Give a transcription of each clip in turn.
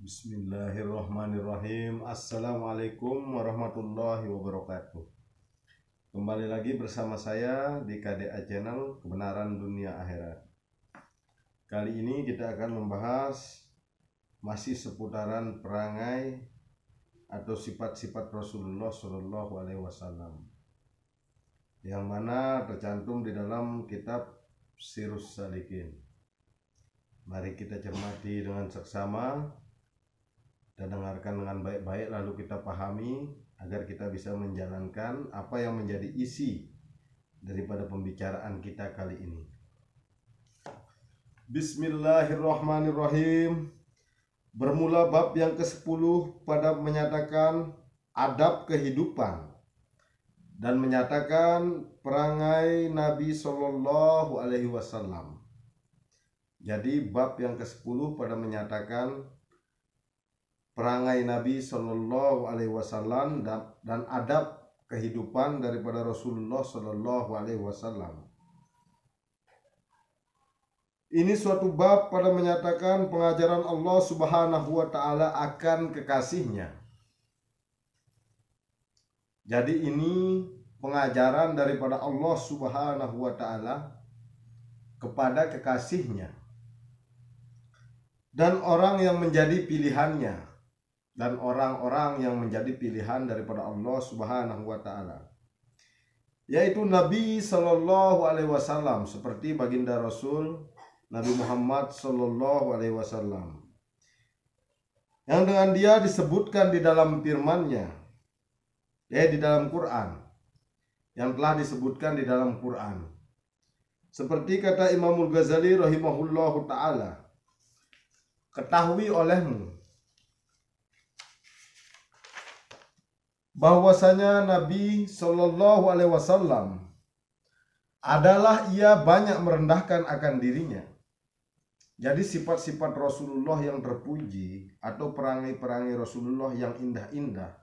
Bismillahirrahmanirrahim. Assalamualaikum warahmatullahi wabarakatuh. Kembali lagi bersama saya di KDA Channel Kebenaran Dunia Akhirat. Kali ini kita akan membahas masih seputaran perangai atau sifat-sifat Rasulullah Shallallahu Alaihi Wasallam, yang mana tercantum di dalam kitab Sirus Salikin. Mari kita cermati dengan seksama dan dengarkan dengan baik-baik, lalu kita pahami agar kita bisa menjalankan apa yang menjadi isi daripada pembicaraan kita kali ini. Bismillahirrahmanirrahim. Bermula bab yang ke-10 pada menyatakan adab kehidupan dan menyatakan perangai Nabi Shallallahu Alaihi Wasallam. Jadi bab yang ke-10 pada menyatakan perangai Nabi Shallallahu Alaihi Wasallam dan adab kehidupan daripada Rasulullah Shallallahu Alaihi Wasallam. Ini suatu bab pada menyatakan pengajaran Allah Subhanahu Wa Taala akan kekasihnya. Jadi ini pengajaran daripada Allah Subhanahu Wa Taala kepada kekasihnya dan orang yang menjadi pilihannya, dan orang-orang yang menjadi pilihan daripada Allah Subhanahu wa Ta'ala, yaitu Nabi Sallallahu Alaihi Wasallam, seperti baginda Rasul Nabi Muhammad Sallallahu Alaihi Wasallam, yang dengan dia disebutkan di dalam firman-Nya, di dalam Quran, yang telah disebutkan di dalam Quran. Seperti kata Imamul Ghazali rahimahullahu ta'ala, ketahui olehmu bahwasanya Nabi Shallallahu Alaihi Wasallam adalah ia banyak merendahkan akan dirinya. Jadi sifat-sifat Rasulullah yang terpuji atau perangai-perangai Rasulullah yang indah-indah,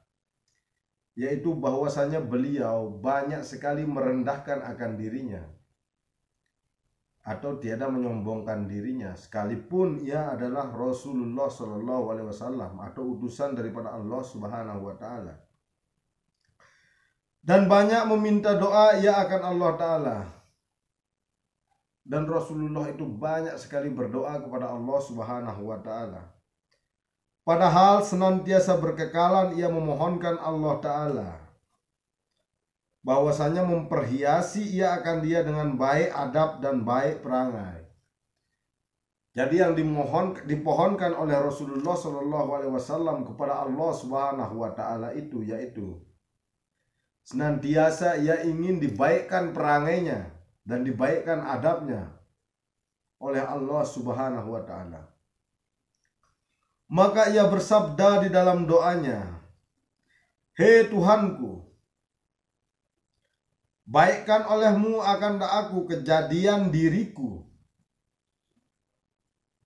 yaitu bahwasanya beliau banyak sekali merendahkan akan dirinya atau tiada menyombongkan dirinya, sekalipun ia adalah Rasulullah Shallallahu Alaihi Wasallam atau utusan daripada Allah Subhanahu Wa Taala. Dan banyak meminta doa ia akan Allah Ta'ala. Dan Rasulullah itu banyak sekali berdoa kepada Allah Subhanahu Wa Ta'ala. Padahal senantiasa berkekalan ia memohonkan Allah Ta'ala bahwasanya memperhiasi ia akan dia dengan baik adab dan baik perangai. Jadi yang dipohonkan oleh Rasulullah Shallallahu Alaihi Wasallam kepada Allah Subhanahu Wa Ta'ala itu, yaitu senantiasa ia ingin dibaikkan perangainya dan dibaikkan adabnya oleh Allah Subhanahu wa Ta'ala. Maka ia bersabda di dalam doanya, "Hei Tuhanku, baikkan olehmu akan aku kejadian diriku.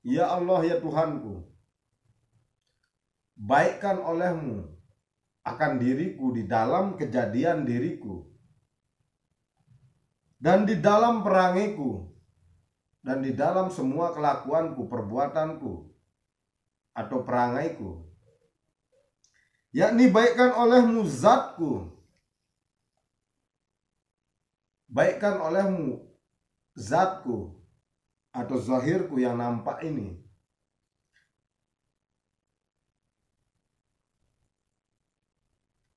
Ya Allah, ya Tuhanku, baikkan olehmu akan diriku di dalam kejadian diriku dan di dalam perangaiku dan di dalam semua kelakuanku, perbuatanku atau perangaiku, yakni baikkan olehmu zatku, baikkan olehmu zatku atau zahirku yang nampak ini,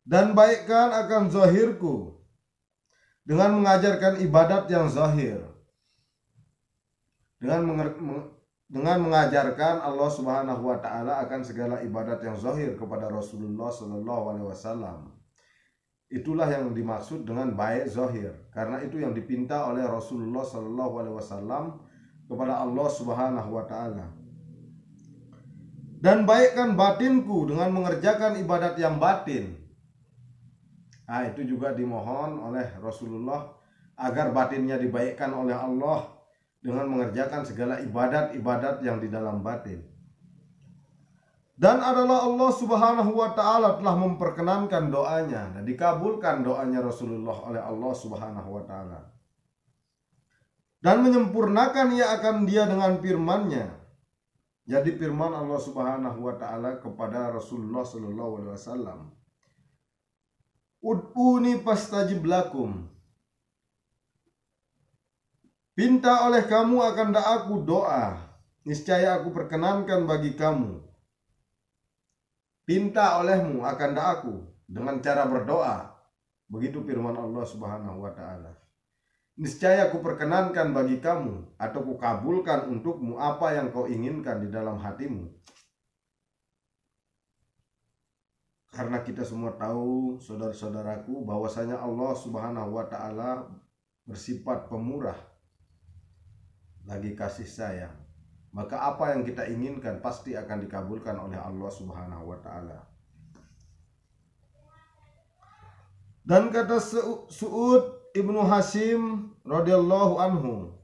dan baikkan akan zahirku dengan mengajarkan ibadat yang zahir, dengan mengajarkan Allah Subhanahu wa Ta'ala akan segala ibadat yang zahir kepada Rasulullah Sallallahu Alaihi Wasallam. Itulah yang dimaksud dengan baik zahir, karena itu yang dipinta oleh Rasulullah Sallallahu Alaihi Wasallam kepada Allah Subhanahu wa Ta'ala. Dan baikkan batinku dengan mengerjakan ibadat yang batin. Itu juga dimohon oleh Rasulullah agar batinnya dibaikkan oleh Allah dengan mengerjakan segala ibadat-ibadat yang di dalam batin. Dan adalah Allah Subhanahu wa Ta'ala telah memperkenankan doanya dan dikabulkan doanya Rasulullah oleh Allah Subhanahu wa Ta'ala, dan menyempurnakan ia akan dia dengan firman-Nya, Jadi firman Allah Subhanahu wa taala kepada Rasulullah sallallahu alaihi wasallam, "Ud'uni fastajib lakum." Pinta oleh kamu akan aku doa, niscaya aku perkenankan bagi kamu. Pinta olehmu akan aku dengan cara berdoa. Begitu firman Allah Subhanahu wa taala. Niscaya aku perkenankan bagi kamu atau kukabulkan untukmu apa yang kau inginkan di dalam hatimu. Karena kita semua tahu, saudara-saudaraku, bahwasanya Allah Subhanahu wa taala bersifat pemurah lagi kasih sayang. Maka apa yang kita inginkan pasti akan dikabulkan oleh Allah Subhanahu wa taala. Dan kata Su'ud ibnu Hashim radhiyallahu anhu,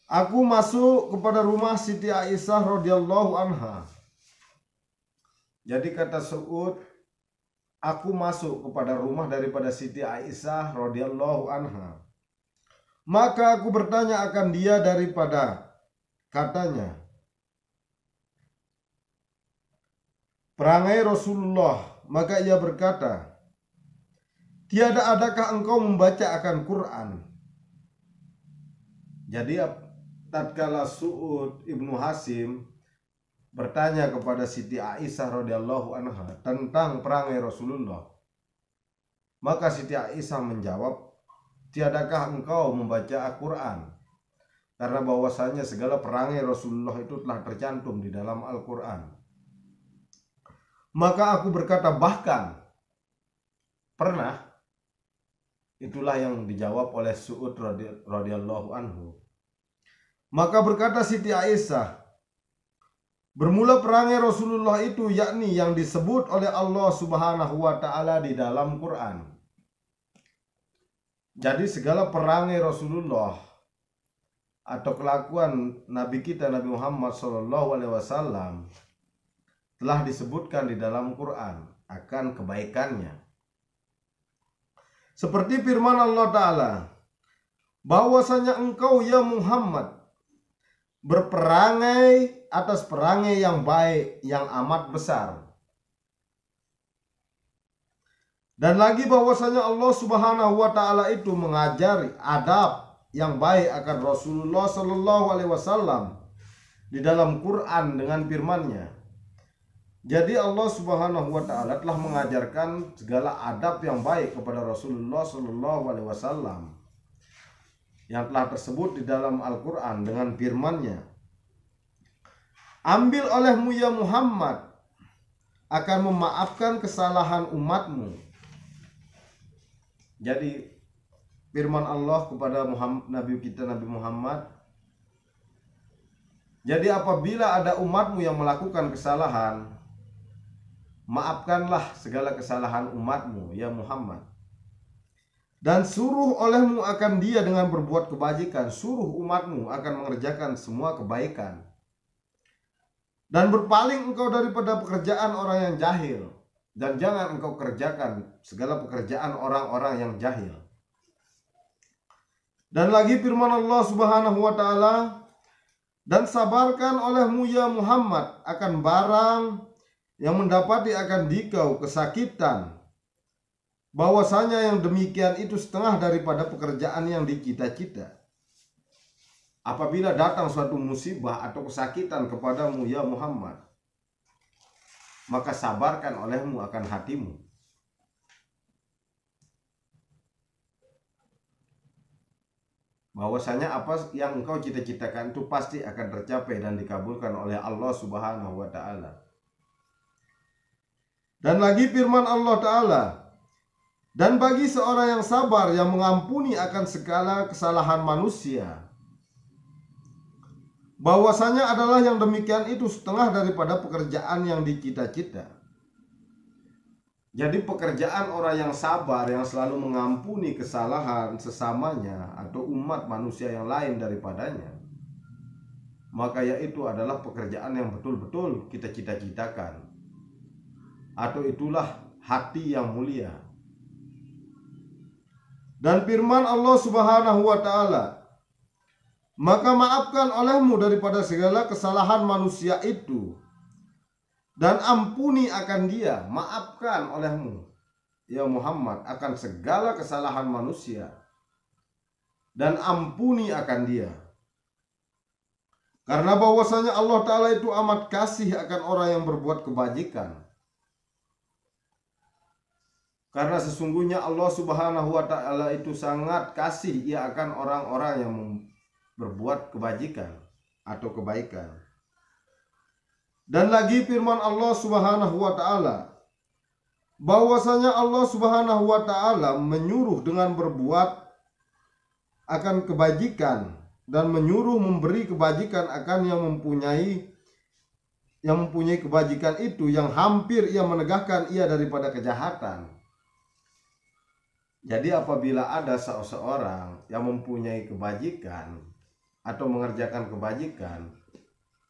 aku masuk kepada rumah Siti Aisyah radhiyallahu anha. Jadi kata Su'ud, aku masuk kepada rumah daripada Siti Aisyah radhiyallahu anha. Maka aku bertanya akan dia daripada katanya, perangai Rasulullah. Maka ia berkata, tiada adakah engkau membaca akan Quran? Jadi tatkala Su'ud ibnu Hashim bertanya kepada Siti Aisyah radhiyallahu anha tentang perangai Rasulullah, maka Siti Aisyah menjawab, tiadakah engkau membaca Al-Quran? Karena bahwasanya segala perangai Rasulullah itu telah tercantum di dalam Al-Quran. Maka aku berkata, bahkan pernah. Itulah yang dijawab oleh Su'ud radhiyallahu anhu. Maka berkata Siti Aisyah, bermula perangai Rasulullah itu yakni yang disebut oleh Allah Subhanahu wa taala di dalam Quran. Jadi segala perangai Rasulullah atau kelakuan Nabi kita Nabi Muhammad SAW telah disebutkan di dalam Quran akan kebaikannya. Seperti firman Allah Ta'ala, bahwasanya engkau ya Muhammad berperangai atas perangai yang baik yang amat besar. Dan lagi bahwasanya Allah Subhanahu wa taala itu mengajari adab yang baik akan Rasulullah sallallahu alaihi wasallam di dalam Quran dengan firman-Nya. Jadi Allah Subhanahu wa taala telah mengajarkan segala adab yang baik kepada Rasulullah sallallahu alaihi wasallam yang telah tersebut di dalam Al-Quran dengan firman-Nya. Ambil olehmu ya Muhammad akan memaafkan kesalahan umatmu. Jadi firman Allah kepada Nabi kita Nabi Muhammad, jadi apabila ada umatmu yang melakukan kesalahan, maafkanlah segala kesalahan umatmu ya Muhammad. Dan suruh olehmu akan dia dengan berbuat kebajikan, suruh umatmu akan mengerjakan semua kebaikan. Dan berpaling engkau daripada pekerjaan orang yang jahil, dan jangan engkau kerjakan segala pekerjaan orang-orang yang jahil. Dan lagi firman Allah Subhanahu wa taala, dan sabarkan olehmu ya Muhammad akan barang yang mendapati akan dikau kesakitan, bahwasanya yang demikian itu setengah daripada pekerjaan yang dicita-cita. Apabila datang suatu musibah atau kesakitan kepadamu ya Muhammad, maka sabarkan olehmu akan hatimu. Bahwasanya apa yang engkau cita-citakan itu pasti akan tercapai dan dikabulkan oleh Allah Subhanahu wa taala. Dan lagi firman Allah Ta'ala, dan bagi seorang yang sabar yang mengampuni akan segala kesalahan manusia, bahwasanya adalah yang demikian itu setengah daripada pekerjaan yang dicita-cita. Jadi pekerjaan orang yang sabar, yang selalu mengampuni kesalahan sesamanya atau umat manusia yang lain daripadanya, maka yaitu adalah pekerjaan yang betul-betul kita cita-citakan, atau itulah hati yang mulia. Dan firman Allah Subhanahu wa taala, maka maafkan olehmu daripada segala kesalahan manusia itu, dan ampuni akan dia, maafkan olehmu ya Muhammad akan segala kesalahan manusia, dan ampuni akan dia. Karena bahwasanya Allah Ta'ala itu amat kasih akan orang yang berbuat kebajikan. Karena sesungguhnya Allah Subhanahu wa Ta'ala itu sangat kasih ia akan orang-orang yang berbuat kebajikan atau kebaikan. Dan lagi firman Allah Subhanahu wa Ta'ala, bahwasanya Allah Subhanahu wa Ta'ala menyuruh dengan berbuat akan kebajikan dan menyuruh memberi kebajikan akan yang mempunyai kebajikan itu, yang hampir ia menegakkan ia daripada kejahatan. Jadi apabila ada seseorang yang mempunyai kebajikan atau mengerjakan kebajikan,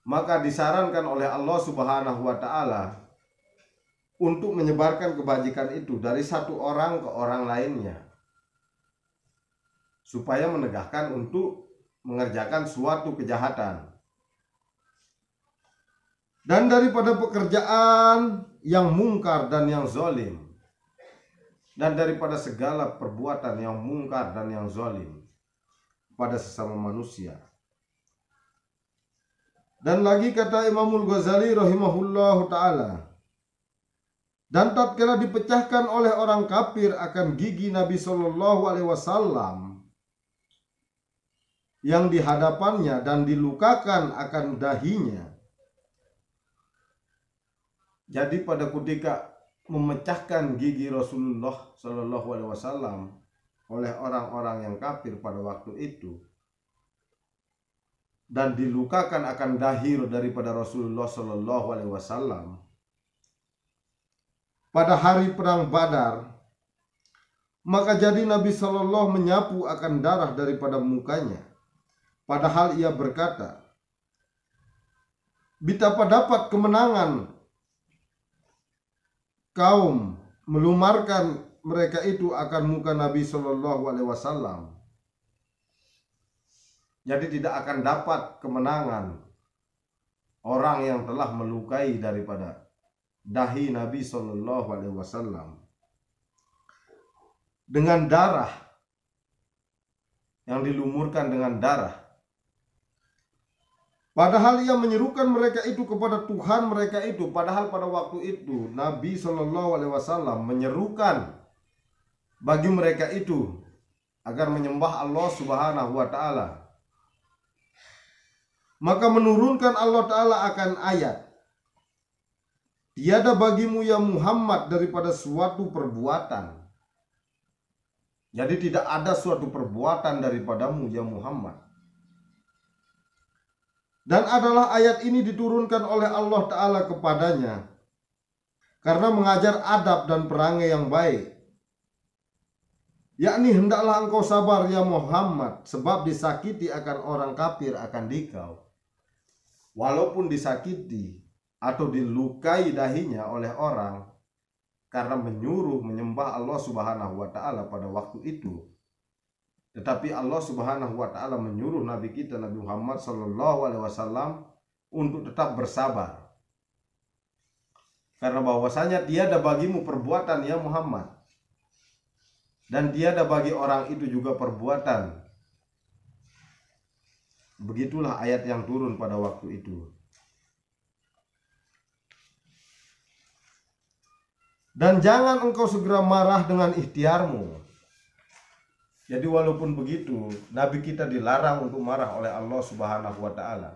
maka disarankan oleh Allah Subhanahu wa Ta'ala untuk menyebarkan kebajikan itu dari satu orang ke orang lainnya, supaya menegakkan untuk mengerjakan suatu kejahatan. Dan daripada pekerjaan yang mungkar dan yang zalim, dan daripada segala perbuatan yang mungkar dan yang zalim pada sesama manusia. Dan lagi kata Imamul Ghazali rahimahullahu ta'ala, dan tatkala dipecahkan oleh orang kafir akan gigi Nabi Shallallahu Alaihi Wasallam yang di hadapannya dan dilukakan akan dahinya. Jadi pada ketika memecahkan gigi Rasulullah Shallallahu Alaihi Wasallam oleh orang-orang yang kafir pada waktu itu, dan dilukakan akan dahi daripada Rasulullah Shallallahu Alaihi Wasallam pada hari perang Badar, maka jadi Nabi Shallallahu menyapu akan darah daripada mukanya, padahal ia berkata, betapa dapat kemenangan kaum melumarkan mereka itu akan muka Nabi Shallallahu Alaihi Wasallam. Jadi tidak akan dapat kemenangan orang yang telah melukai daripada dahi Nabi Shallallahu Alaihi Wasallam dengan darah, yang dilumurkan dengan darah. Padahal ia menyerukan mereka itu kepada Tuhan mereka itu. Padahal pada waktu itu Nabi Shallallahu Alaihi Wasallam menyerukan bagi mereka itu agar menyembah Allah Subhanahu wa Ta'ala. Maka menurunkan Allah Ta'ala akan ayat, tiada bagimu ya Muhammad daripada suatu perbuatan. Jadi tidak ada suatu perbuatan daripadamu ya Muhammad. Dan adalah ayat ini diturunkan oleh Allah Ta'ala kepadanya karena mengajar adab dan perangai yang baik. Yakni hendaklah engkau sabar ya Muhammad, sebab disakiti akan orang kafir akan dikau. Walaupun disakiti atau dilukai dahinya oleh orang karena menyuruh menyembah Allah Subhanahu wa Ta'ala pada waktu itu, tetapi Allah Subhanahu wa Ta'ala menyuruh Nabi kita Nabi Muhammad Sallallahu Alaihi Wasallam untuk tetap bersabar, karena bahwasanya tiada bagimu perbuatan ya Muhammad, dan tiada bagi orang itu juga perbuatan. Begitulah ayat yang turun pada waktu itu. Dan jangan engkau segera marah dengan ikhtiarmu. Jadi walaupun begitu, Nabi kita dilarang untuk marah oleh Allah Subhanahu wa Ta'ala.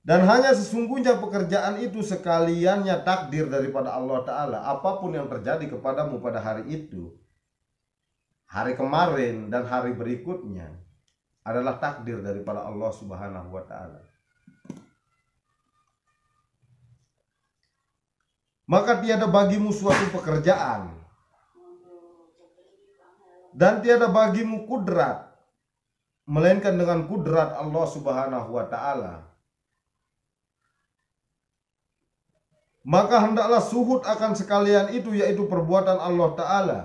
Dan hanya sesungguhnya pekerjaan itu sekaliannya takdir daripada Allah Ta'ala. Apapun yang terjadi kepadamu pada hari itu, hari kemarin dan hari berikutnya, adalah takdir daripada Allah Subhanahu wa Ta'ala. Maka tiada bagimu suatu pekerjaan, dan tiada bagimu kudrat, melainkan dengan kudrat Allah Subhanahu wa Ta'ala. Maka hendaklah suhud akan sekalian itu, yaitu perbuatan Allah Ta'ala,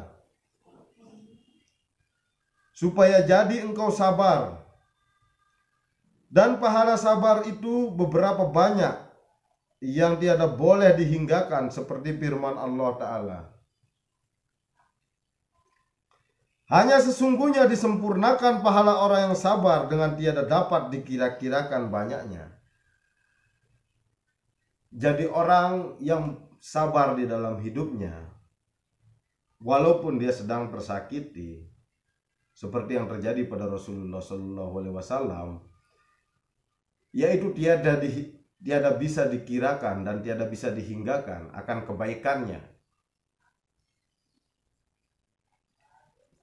supaya jadi engkau sabar. Dan pahala sabar itu beberapa banyak yang tiada boleh dihinggakan, seperti firman Allah Ta'ala. Hanya sesungguhnya disempurnakan pahala orang yang sabar dengan tiada dapat dikira-kirakan banyaknya. Jadi orang yang sabar di dalam hidupnya, walaupun dia sedang tersakiti, seperti yang terjadi pada Rasulullah SAW, yaitu tiada bisa dikirakan dan tiada bisa dihinggakan akan kebaikannya.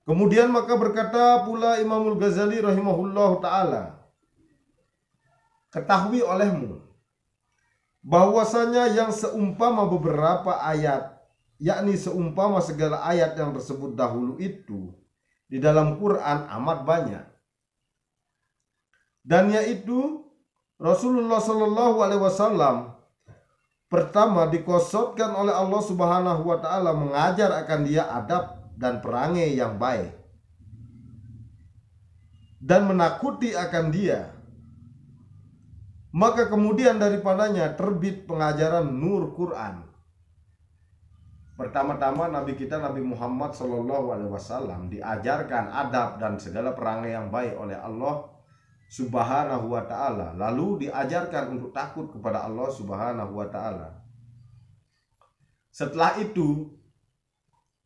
Kemudian maka berkata pula Imamul Ghazali rahimahullah ta'ala, ketahui olehmu bahwasanya yang seumpama beberapa ayat, yakni seumpama segala ayat yang tersebut dahulu itu di dalam Quran amat banyak. Dan yaitu Rasulullah SAW pertama dikosotkan oleh Allah Subhanahu wa Ta'ala mengajar akan dia adab dan perangai yang baik, dan menakuti akan dia. Maka kemudian daripadanya terbit pengajaran nur Quran. Pertama-tama Nabi kita Nabi Muhammad SAW diajarkan adab dan segala perangai yang baik oleh Allah Subhanahu wa Ta'ala. Lalu diajarkan untuk takut kepada Allah Subhanahu wa Ta'ala. Setelah itu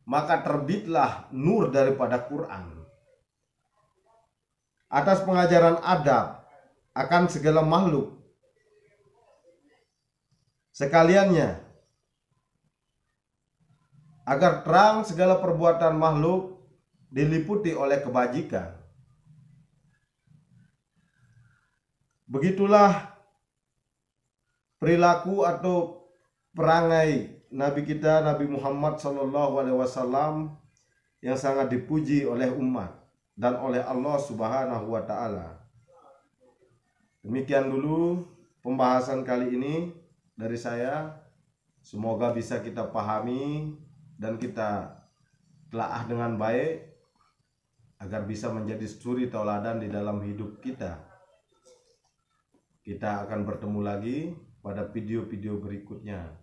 maka terbitlah nur daripada Quran atas pengajaran adab akan segala makhluk sekaliannya, agar terang segala perbuatan makhluk diliputi oleh kebajikan. Begitulah perilaku atau perangai Nabi kita Nabi Muhammad SAW yang sangat dipuji oleh umat dan oleh Allah Subhanahu wa Ta'ala. Demikian dulu pembahasan kali ini dari saya. Semoga bisa kita pahami dan kita telaah dengan baik agar bisa menjadi suri tauladan di dalam hidup kita. Kita akan bertemu lagi pada video-video berikutnya.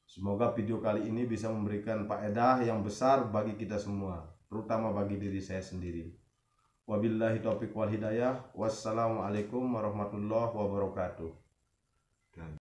Semoga video kali ini bisa memberikan faedah yang besar bagi kita semua, terutama bagi diri saya sendiri. Wabillahi taufiq wal hidayah. Wassalamualaikum warahmatullahi wabarakatuh.